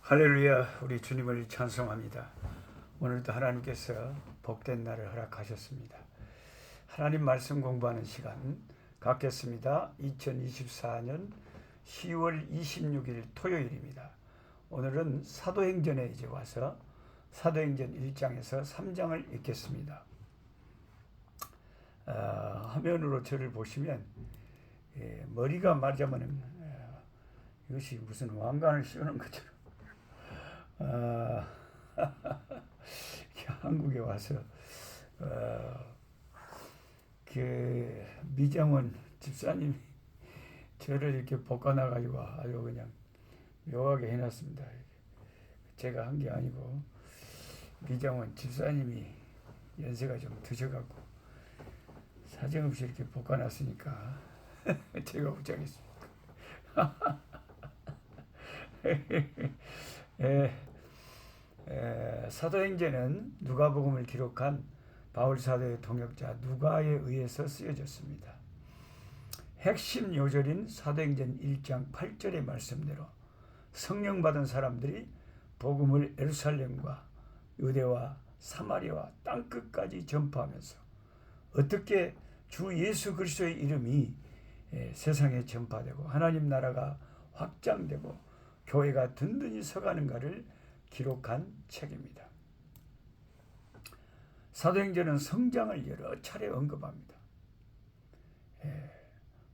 할렐루야, 우리 주님을 찬송합니다. 오늘도 하나님께서 복된 날을 허락하셨습니다. 하나님 말씀 공부하는 시간 갖겠습니다. 2024년 10월 26일 토요일입니다. 오늘은 사도행전에 이제 와서 사도행전 1장에서 3장을 읽겠습니다. 화면으로 저를 보시면 머리가 말하자면 이것이 무슨 왕관을 씌우는 것처럼 한국에 와서 그 미정원 집사님이 저를 이렇게 볶아놔가지고 아주 그냥 묘하게 해놨습니다. 제가 한 게 아니고 미정원 집사님이 연세가 좀 드셔갖고 사정없이 이렇게 볶아놨으니까 제가 어쩌겠습니까. 사도행전은 누가복음을 기록한 바울 사도의 동역자 누가에 의해서 쓰여졌습니다. 핵심 요절인 사도행전 1장 8절의 말씀대로 성령 받은 사람들이 복음을 예루살렘과 유대와 사마리아와 땅끝까지 전파하면서 어떻게 주 예수 그리스도의 이름이 세상에 전파되고 하나님 나라가 확장되고 교회가 든든히 서가는가를 기록한 책입니다. 사도행전은 성장을 여러 차례 언급합니다.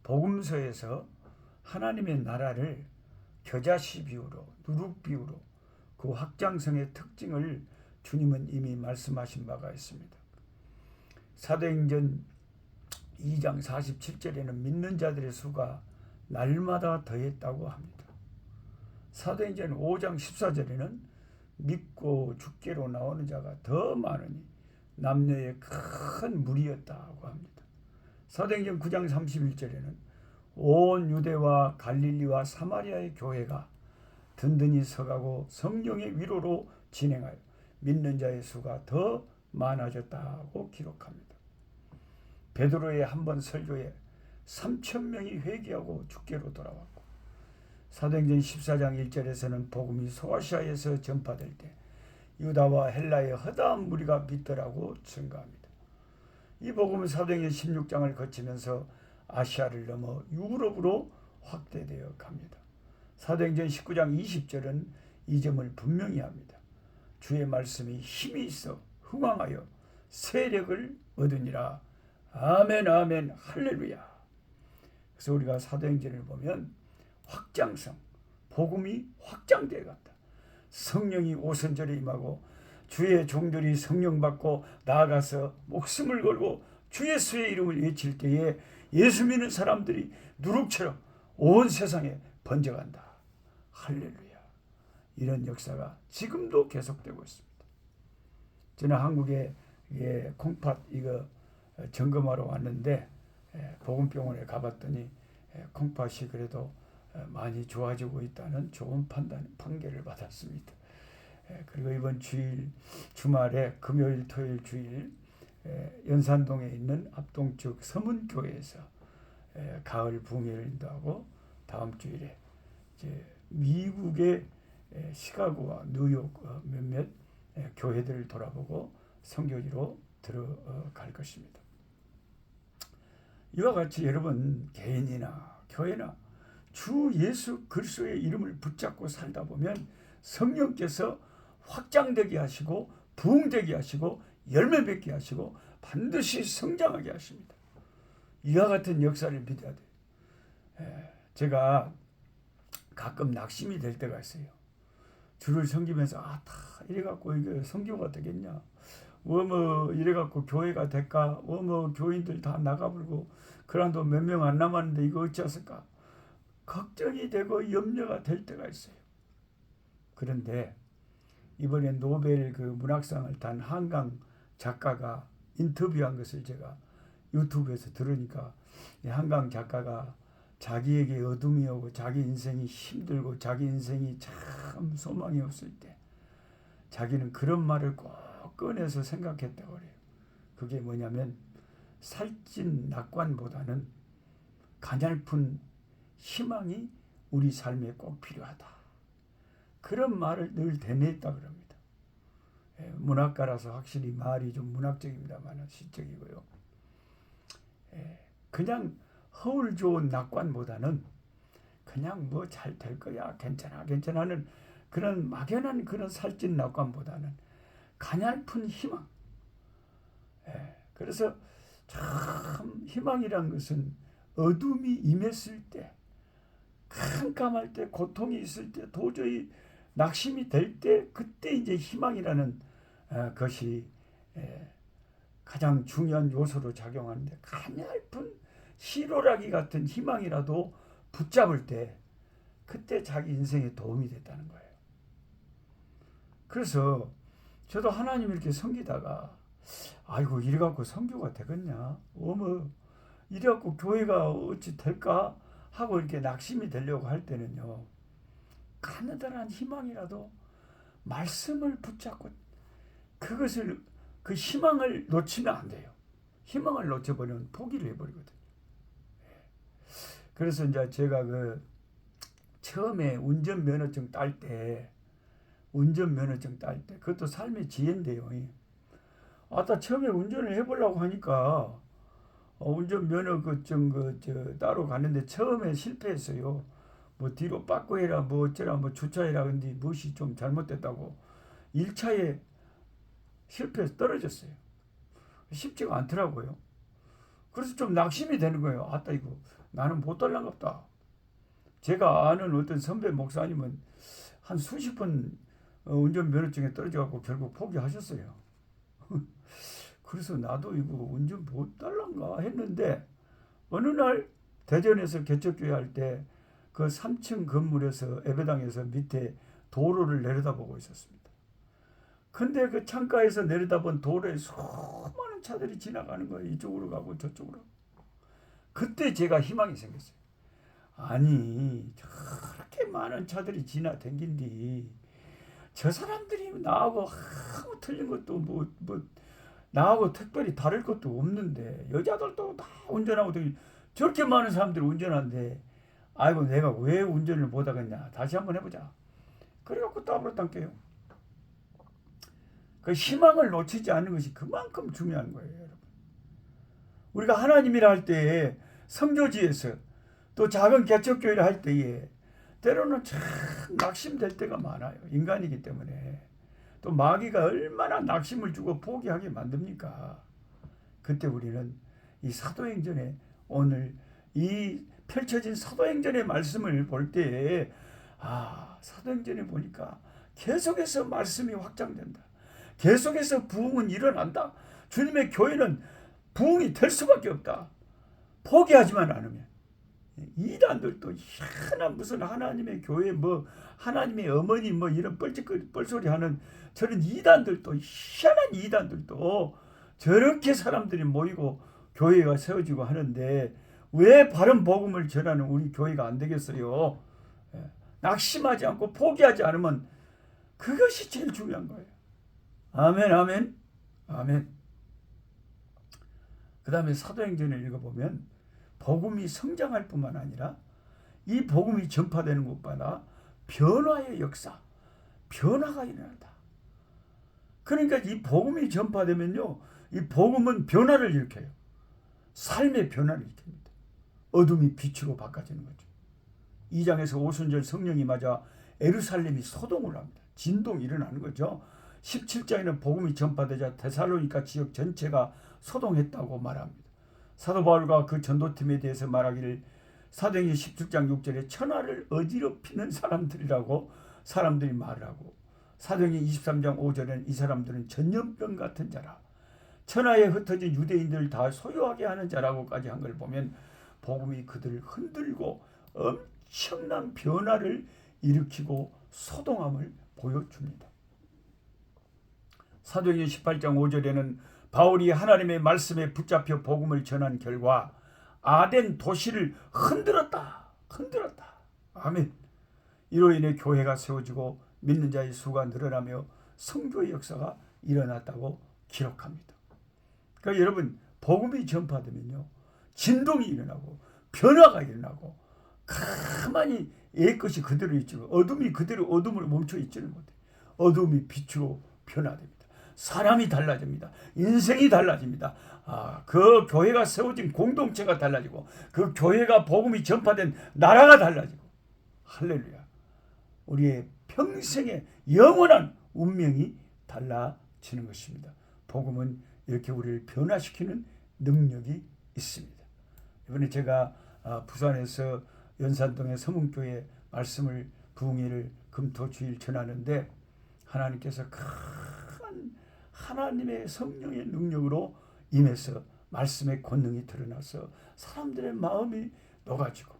복음서에서 하나님의 나라를 겨자씨 비유로 누룩 비유로 그 확장성의 특징을 주님은 이미 말씀하신 바가 있습니다. 사도행전 2장 47절에는 믿는 자들의 수가 날마다 더했다고 합니다. 사도행전 5장 14절에는 믿고 주께로 나오는 자가 더 많으니 남녀의 큰 무리였다고 합니다. 사도행전 9장 31절에는 온 유대와 갈릴리와 사마리아의 교회가 든든히 서가고 성령의 위로로 진행하여 믿는 자의 수가 더 많아졌다고 기록합니다. 베드로의 한 번 설교에 3,000명이 회개하고 주께로 돌아왔고 사도행전 14장 1절에서는 복음이 소아시아에서 전파될 때 유다와 헬라의 허다한 무리가 믿더라고 증거합니다. 이 복음은 사도행전 16장을 거치면서 아시아를 넘어 유럽으로 확대되어 갑니다. 사도행전 19장 20절은 이 점을 분명히 합니다. 주의 말씀이 힘이 있어 흥왕하여 세력을 얻으니라. 아멘 아멘 할렐루야. 그래서 우리가 사도행전을 보면 확장성, 복음이 확장되어 간다. 성령이 오선절에 임하고 주의 종들이 성령 받고 나아가서 목숨을 걸고 주 예수의 이름을 외칠 때에 예수 믿는 사람들이 누룩처럼 온 세상에 번져간다. 할렐루야. 이런 역사가 지금도 계속되고 있습니다. 저는 한국에 콩팥 이거 점검하러 왔는데 보건병원에 가봤더니 콩팥이 그래도 많이 좋아지고 있다는 좋은 판결을 받았습니다. 그리고 이번 주말에 금요일 토요일 주일 연산동에 있는 합동측 서문교회에서 가을 부흥회를 인도하고 다음 주일에 이제 미국의 시카고와 뉴욕 몇몇 교회들을 돌아보고 선교지로 들어갈 것입니다. 이와 같이 여러분 개인이나 교회나 주 예수 그리스도의 이름을 붙잡고 살다 보면 성령께서 확장되게 하시고 부흥되게 하시고 열매 맺게 하시고 반드시 성장하게 하십니다. 이와 같은 역사를 믿어야 돼요. 제가 가끔 낙심이 될 때가 있어요. 주를 섬기면서 다 이래갖고 이게 성교가 되겠냐, 이래갖고 교회가 될까, 교인들 다 나가버리고 그란도 몇 명 안 남았는데 이거 어찌했을까 걱정이 되고 염려가 될 때가 있어요. 그런데 이번에 노벨 그 문학상을 탄 한강 작가가 인터뷰한 것을 제가 유튜브에서 들으니까 한강 작가가 자기에게 어둠이 오고 자기 인생이 힘들고 자기 인생이 참 소망이 없을 때 자기는 그런 말을 꼭 꺼내서 생각했다고 그래요. 그게 뭐냐면 살찐 낙관보다는 가냘픈 희망이 우리 삶에 꼭 필요하다. 그런 말을 늘 되뇌었다 그럽니다. 문학가라서 확실히 말이 좀 문학적입니다만 시적이고요. 그냥 허울 좋은 낙관보다는 그냥 뭐 잘 될 거야, 괜찮아 괜찮아는 그런 막연한 그런 살찐 낙관보다는 가냘픈 희망. 그래서 참 희망이란 것은 어둠이 임했을 때, 캄캄할 때, 고통이 있을 때, 도저히 낙심이 될 때, 그때 이제 희망이라는 것이 가장 중요한 요소로 작용하는데, 가냘픈 희로라기 같은 희망이라도 붙잡을 때 그때 자기 인생에 도움이 됐다는 거예요. 그래서 저도 하나님 이렇게 섬기다가 아이고 이래갖고 선교가 되겠냐, 어머 이래갖고 교회가 어찌 될까 하고 이렇게 낙심이 되려고 할 때는요, 가느다란 희망이라도 말씀을 붙잡고 그것을, 그 희망을 놓치면 안 돼요. 희망을 놓쳐버리면 포기를 해버리거든요. 그래서 이제 제가 그 처음에 운전면허증 딸 때, 그것도 삶의 지혜인데요. 아따 처음에 운전을 해보려고 하니까 운전면허증 따로 갔는데 처음에 실패했어요. 뭐 뒤로 빠꾸 해라, 뭐 어쩌라, 뭐 주차해라. 근데 무엇이 좀 잘못됐다고 1차에 실패해서 떨어졌어요. 쉽지가 않더라고요. 그래서 좀 낙심이 되는 거예요. 아따 이거 나는 못 달란갑다. 제가 아는 어떤 선배 목사님은 한 수십 번 운전면허증에 떨어져갖고 결국 포기하셨어요. 그래서 나도 이거 운전 못 달란가 했는데 어느 날 대전에서 개척교회 할 때 그 3층 건물에서 예배당에서 밑에 도로를 내려다보고 있었습니다. 근데 그 창가에서 내려다본 도로에 수많은 차들이 지나가는 거예요. 이쪽으로 가고 저쪽으로. 그때 제가 희망이 생겼어요. 아니 저렇게 많은 차들이 지나다닌디 저 사람들이 나하고 아무 틀린 것도 뭐 나하고 특별히 다를 것도 없는데 여자들도 다 운전하고 저렇게 많은 사람들이 운전하는데 아이고 내가 왜 운전을 못하겠냐, 다시 한번 해보자. 그래갖고 따블로 당겨요. 그 희망을 놓치지 않는 것이 그만큼 중요한 거예요, 여러분. 우리가 하나님이라 할 때에 성교지에서 또 작은 개척교회를 할 때에 때로는 참 낙심될 때가 많아요. 인간이기 때문에. 또 마귀가 얼마나 낙심을 주고 포기하게 만듭니까? 그때 우리는 이 사도행전에 오늘 이 펼쳐진 사도행전의 말씀을 볼 때에 사도행전에 보니까 계속해서 말씀이 확장된다. 계속해서 부흥은 일어난다. 주님의 교회는 부흥이 될 수밖에 없다. 포기하지만 않으면. 이단들도 희한한 무슨 하나님의 교회 뭐 하나님의 어머니 뭐 이런 뻘소리 하는 저런 이단들도, 희한한 이단들도 저렇게 사람들이 모이고 교회가 세워지고 하는데 왜 바른 복음을 전하는 우리 교회가 안 되겠어요? 낙심하지 않고 포기하지 않으면 그것이 제일 중요한 거예요. 아멘, 아멘, 아멘. 그 다음에 사도행전을 읽어보면 복음이 성장할 뿐만 아니라 이 복음이 전파되는 것마다 변화의 역사, 변화가 일어난다. 그러니까 이 복음이 전파되면요, 이 복음은 변화를 일으켜요. 삶의 변화를 일으킵니다. 어둠이 빛으로 바꿔지는 거죠. 2장에서 오순절 성령이 맞아 예루살렘이 소동을 합니다. 진동이 일어나는 거죠. 17장에는 복음이 전파되자 데살로니가 지역 전체가 소동했다고 말합니다. 사도 바울과 그 전도팀에 대해서 말하기를 사도행전 17장 6절에 천하를 어지럽히는 사람들이라고 사람들이 말을 하고, 사도행전 23장 5절에는 이 사람들은 전염병 같은 자라, 천하에 흩어진 유대인들을 다 소유하게 하는 자라고까지 한 걸 보면 복음이 그들을 흔들고 엄청난 변화를 일으키고 소동함을 보여줍니다. 사도행전 18장 5절에는 바울이 하나님의 말씀에 붙잡혀 복음을 전한 결과 아덴 도시를 흔들었다. 아멘. 이로 인해 교회가 세워지고 믿는 자의 수가 늘어나며 성교의 역사가 일어났다고 기록합니다. 그러니까 여러분, 복음이 전파되면요, 진동이 일어나고 변화가 일어나고 가만히 옛 것이 그대로 있지만 어둠이 그대로 어둠을 멈춰 있지는 못해. 어둠이 빛으로 변화됩니다. 사람이 달라집니다. 인생이 달라집니다. 그 교회가 세워진 공동체가 달라지고 그 교회가 복음이 전파된 나라가 달라지고 할렐루야. 우리의 평생의 영원한 운명이 달라지는 것입니다. 복음은 이렇게 우리를 변화시키는 능력이 있습니다. 이번에 제가 부산에서 연산동의 서문교회 말씀을 부흥회를 금토주일 전하는데 하나님께서 큰 하나님의 성령의 능력으로 임해서 말씀의 권능이 드러나서 사람들의 마음이 녹아지고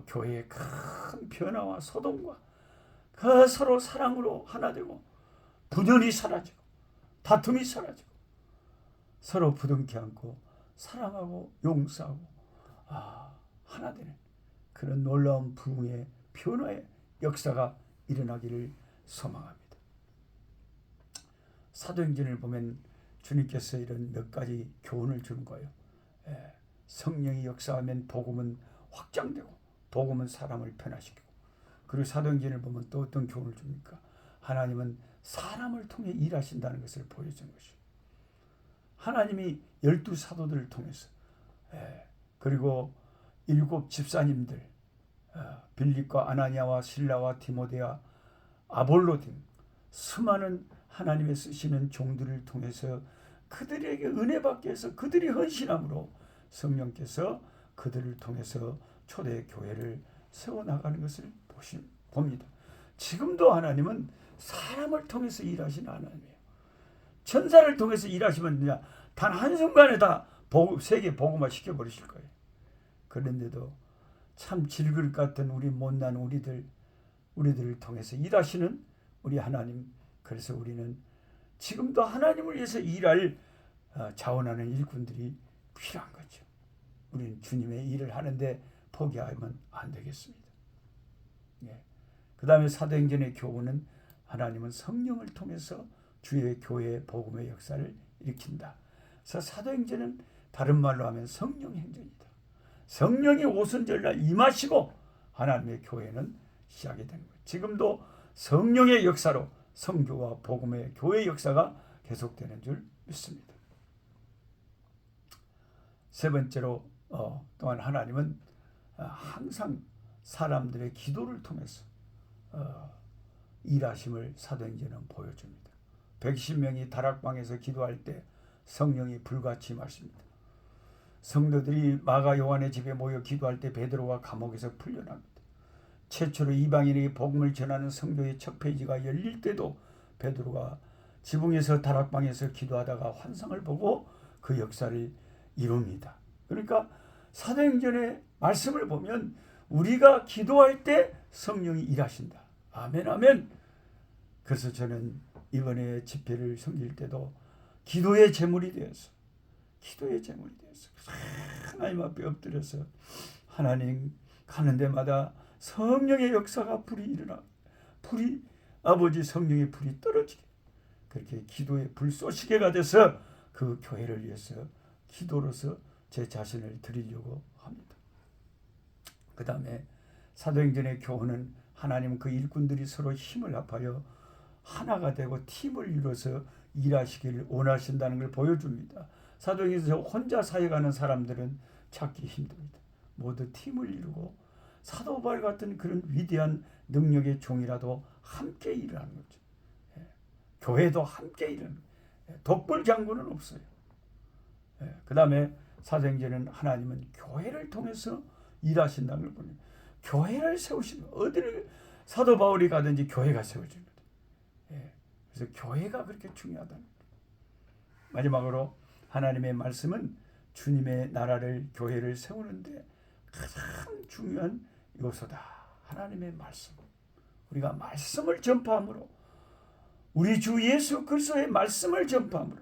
교회의 큰 변화와 소동과 그 서로 사랑으로 하나 되고 분열이 사라지고 다툼이 사라지고 서로 부둥켜 안고 사랑하고 용서하고 하나 되는 그런 놀라운 부흥의 변화의 역사가 일어나기를 소망합니다. 사도행전을 보면 주님께서 이런 몇 가지 교훈을 주는 거예요. 성령이 역사하면 복음은 확장되고 복음은 사람을 변화시키고, 그리고 사도행전을 보면 또 어떤 교훈을 줍니까? 하나님은 사람을 통해 일하신다는 것을 보여주는 것이죠. 하나님이 12사도들을 통해서 그리고 7 집사님들 빌립과 아나니아와 실라와 디모데와 아볼로 등 수많은 하나님의 쓰시는 종들을 통해서 그들에게 은혜 받기 위해서 그들이 헌신함으로 성령께서 그들을 통해서 초대 교회를 세워나가는 것을 봅니다. 지금도 하나님은 사람을 통해서 일하시는 하나님이에요. 천사를 통해서 일하시면 단 한순간에 다 세계 복음화 시켜버리실 거예요. 그런데도 참 질그릇 같은 우리 못난 우리들을 통해서 일하시는 우리 하나님, 그래서 우리는 지금도 하나님을 위해서 일할 자원하는 일꾼들이 필요한 거죠. 우리는 주님의 일을 하는데 포기하면 안 되겠습니다. 그 다음에 사도행전의 교훈은 하나님은 성령을 통해서 주의 교회의 복음의 역사를 일으킨다. 그래서 사도행전은 다른 말로 하면 성령 행전이다. 성령이 오순절날 임하시고 하나님의 교회는 시작이 되는 거예요. 지금도 성령의 역사로 성교와 복음의 교회 역사가 계속되는 줄 믿습니다. 세 번째로 또한 하나님은 항상 사람들의 기도를 통해서 일하심을 사도행전은 보여줍니다. 110명이 다락방에서 기도할 때 성령이 불같이 임하십니다. 성도들이 마가 요한의 집에 모여 기도할 때 베드로가 감옥에서 풀려납니다. 최초로 이방인에게 복음을 전하는 성도의 첫 페이지가 열릴 때도 베드로가 지붕에서 다락방에서 기도하다가 환상을 보고 그 역사를 이룹니다. 그러니까 사도행전의 말씀을 보면 우리가 기도할 때 성령이 일하신다. 아멘 아멘. 그래서 저는 이번에 집회를 섬길 때도 기도의 제물이 되어서 하나님 앞에 엎드려서 하나님 가는 데마다 성령의 역사가 불이 아버지 성령의 불이 떨어지게 그렇게 기도의 불쏘시개가 돼서 그 교회를 위해서 기도로서 제 자신을 드리려고 합니다. 그 다음에 사도행전의 교훈은 하나님 그 일꾼들이 서로 힘을 합하여 하나가 되고 팀을 이뤄서 일하시기를 원하신다는 걸 보여줍니다. 사도행전에서 혼자 사역하는 사람들은 찾기 힘듭니다. 모두 팀을 이루고 사도 바울 같은 그런 위대한 능력의 종이라도 함께 일하는 거죠. 교회도 함께 일하는 거예요. 독불 장군은 없어요. 그 다음에 사도행전은 하나님은 교회를 통해서 일하신다는 걸 보니 교회를 세우시는 거예요. 어디를 사도 바울이 가든지 교회가 세워진 거예요. 그래서 교회가 그렇게 중요하다는 거예요. 마지막으로 하나님의 말씀은 주님의 나라를 교회를 세우는데 가장 중요한 요소다. 하나님의 말씀. 우리가 말씀을 전파함으로 우리 주 예수 그리스도의 말씀을 전파함으로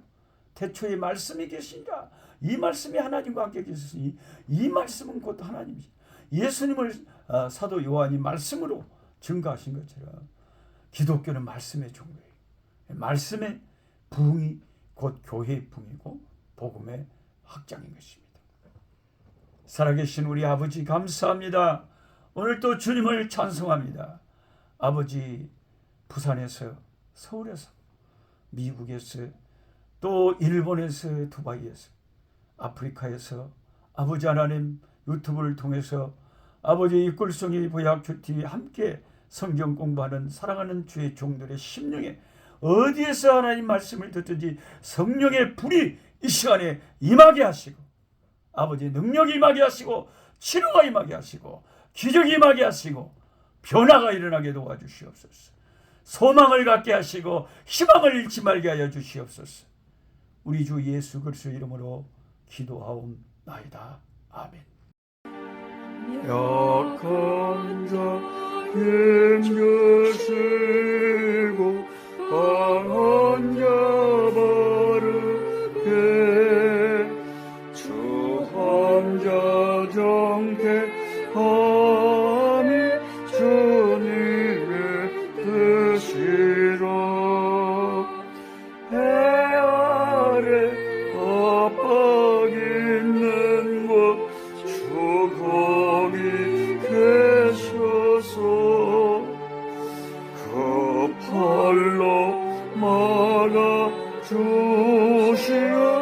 태초에 말씀이 계시니라. 이 말씀이 하나님과 함께 계셨으니 이 말씀은 곧 하나님이시. 예수님을 사도 요한이 말씀으로 증거하신 것처럼 기독교는 말씀의 종교예요. 말씀의 부흥이 곧 교회의 부흥이고 복음의 확장인 것입니다. 살아계신 우리 아버지 감사합니다. 오늘 또 주님을 찬송합니다. 아버지, 부산에서, 서울에서, 미국에서, 또 일본에서, 두바이에서, 아프리카에서 아버지 하나님 유튜브를 통해서 아버지 이끌성이 보약주TV 함께 성경 공부하는 사랑하는 주의 종들의 심령에 어디에서 하나님 말씀을 듣든지 성령의 불이 이 시간에 임하게 하시고 아버지 능력이 임하게 하시고 치료가 임하게 하시고 기적이 임하게 하시고 변화가 일어나게 도와주시옵소서. 소망을 갖게 하시고 희망을 잃지 말게 하여 주시옵소서. 우리 주 예수 그리스도의 이름으로 기도하옵나이다. 아멘. 약한 자 힘주시고 강한 자 바르게 주한 자 정케함이 주님의 뜻이라. 해 아래 압박 있는 곳 주 거기 계셔서 그 팔로 막아 주시옵소서.